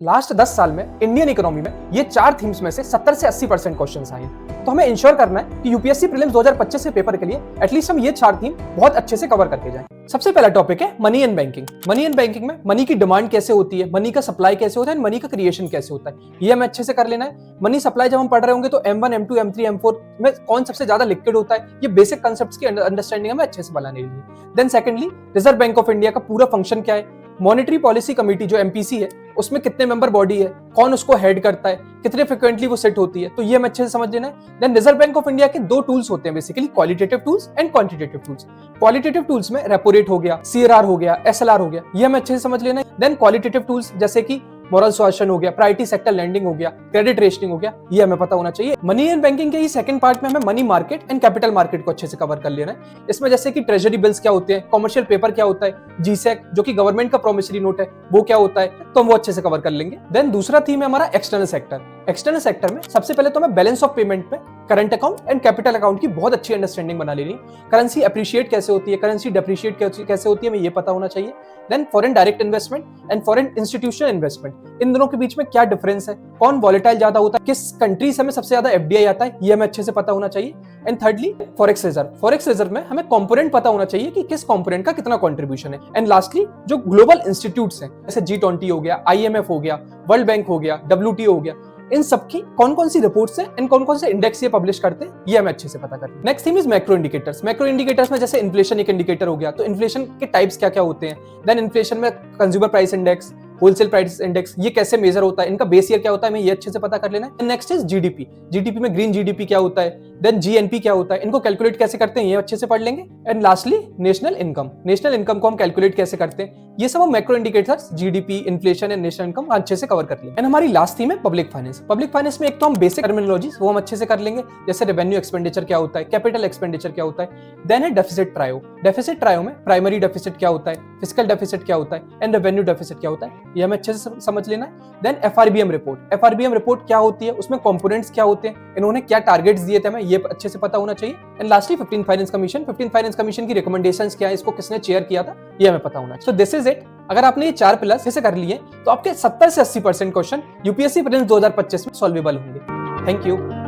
Last 10 साल में Indian economy में ये 4 थीम्स में से 70 से 80% क्वेश्चंस आए हैं। तो हमें इंश्योर करना है कि यूपीएससी प्रीलिम्स 2025 के पेपर के लिए एटलीस्ट हम ये 4 थीम बहुत अच्छे से कवर करके जाएं। सबसे पहला टॉपिक है money and banking. Money and banking में मनी की डिमांड कैसे होती है, मनी का सप्लाई कैसे होता है, मनी का क्रिएशन कैसे होता है, ये हमें अच्छे से कर लेना है। मनी सप्लाई जब हम पढ़ रहे होंगे तो M1, M2, M3, M4 में कौन सबसे ज्यादा लिक्विड होता है, ये बेसिक कांसेप्ट्स की अंडरस्टैंडिंग हमें अच्छे से बनाने लिए। Then secondly Reserve Bank of India का पूरा फंक्शन क्या है, मॉनेटरी पॉलिसी कमेटी जो एमपीसी है उसमें कितने मेंबर बॉडी है, कौन उसको हेड करता है, कितने फ्रिक्वेंटली वो सेट होती है, तो ये हमें अच्छे से समझ लेना है। Then Reserve Bank of India के 2 टूल्स होते हैं basically, qualitative tools and quantitative tools. Qualitative tools में रेपो रेट हो गया, सीआरआर हो गया, एसएलआर हो गया, ये हमें अच्छे से समझ लेना है। देन क्वालिटेटिव टूल्स जैसे कि मॉरल सुआशन हो गया, प्रायोरिटी सेक्टर लैंडिंग हो गया, क्रेडिट रेशनिंग हो गया, ये हमें पता होना चाहिए। मनी एंड बैंकिंग के ही सेकंड पार्ट में हमें money market and capital market को अच्छे से कवर कर लेना है। इसमें जैसे कि ट्रेजरी बिल्स क्या होते हैं, कॉमर्शियल पेपर क्या होता है, जीसेक जो कि गवर्नमेंट का प्रोमिसरी नोट है वो क्या होता है, तो हम वो अच्छे से कवर कर लेंगे। देन दूसरा थीम है हमारा एक्सटर्नल सेक्टर। एक्सटर्नल सेक्टर में सबसे पहले तो हमें बैलेंस ऑफ पेमेंट में current account and capital account की बहुत अच्छी अंडरस्टैंडिंग बना लेनी। करेंसी अप्रिशिएट कैसे होती है, करेंसी डेप्रिशिएट कैसे होती है, हमें ये पता होना चाहिए। Then foreign direct investment and foreign institutional investment, इन दोनों के बीच में क्या डिफरेंस है, कौन वॉलेटाइल ज्यादा होता है, किस कंट्री से हमें सबसे ज्यादा एफडीआई आता है, ये हमें अच्छे से पता होना चाहिए। And thirdly forex reserve. Forex reserve में हमें कंपोनेंट पता होना चाहिए कि किस कंपोनेंट का कितना कंट्रीब्यूशन है। एंड लास्टली जो ग्लोबल इंस्टीट्यूट्स हैं जैसे G20 हो गया, IMF हो गया, वर्ल्ड बैंक हो गया, WTO हो गया, इन सब की कौन कौन सी रिपोर्ट्स हैं एंड कौन कौन से इंडेक्स ये पब्लिश करते हैं, ये हमें अच्छे से पता करना है। Next theme is macro indicators. Macro indicators में जैसे इन्फ्लेशन एक इंडिकेटर हो गया, तो इन्फ्लेशन के टाइप्स क्या क्या होते हैं। देन इन्फ्लेशन में consumer price index, wholesale price index, ये कैसे मेजर होता है, इनका बेस ईयर क्या होता है, हमें ये अच्छे से पता कर लेना है। Next is GDP. जीडीपी में ग्रीन जीडीपी क्या होता है, देन जीएनपी क्या होता है, इनको कैलकुलेट कैसे करते हैं, ये अच्छे से पढ़ लेंगे। And lastly national income. National income को हम कैलकुलेट कैसे करते हैं, ये सब हम macro indicators GDP, inflation and national income अच्छे से कवर कर लेंगे। एंड हमारी लास्ट थीम है पब्लिक फाइनेंस। पब्लिक फाइनेंस में एक तो हम बेसिक टर्मिनोलॉजी वो हम अच्छे से कर लेंगे, जैसे रेवेन्यू एक्सपेंडिचर क्या होता है, कैपिटल एक्सपेंडिचर क्या होता है। देन है डेफिसिट ट्रायो। डेफिसिट ट्रायो में प्राइमरी डेफिसिट क्या होता है, फिस्कल डेफिसिट क्या होता है, एंड रेवेन्यू डेफिसिट क्या होता है, ये हमें अच्छे से समझ लेना है। Then FRBM report. FRBM report क्या होती है, उसमें कंपोनेंट्स क्या होते हैं, इन्होंने क्या टारगेट्स दिए थे, हमें ये अच्छे से पता होना चाहिए। And lastly 15th finance commission. 15th finance commission की रिकमेंडेशंस क्या है, इसको किसने चेयर किया था, ये हमें पता होना है। So this is it. अगर आपने ये 4 पिलर्स जैसे कर लिए तो आपके 70 से 80% क्वेश्चन यूपीएससी प्रीलिम्स 2025 में सॉल्वेबल होंगे। Thank you.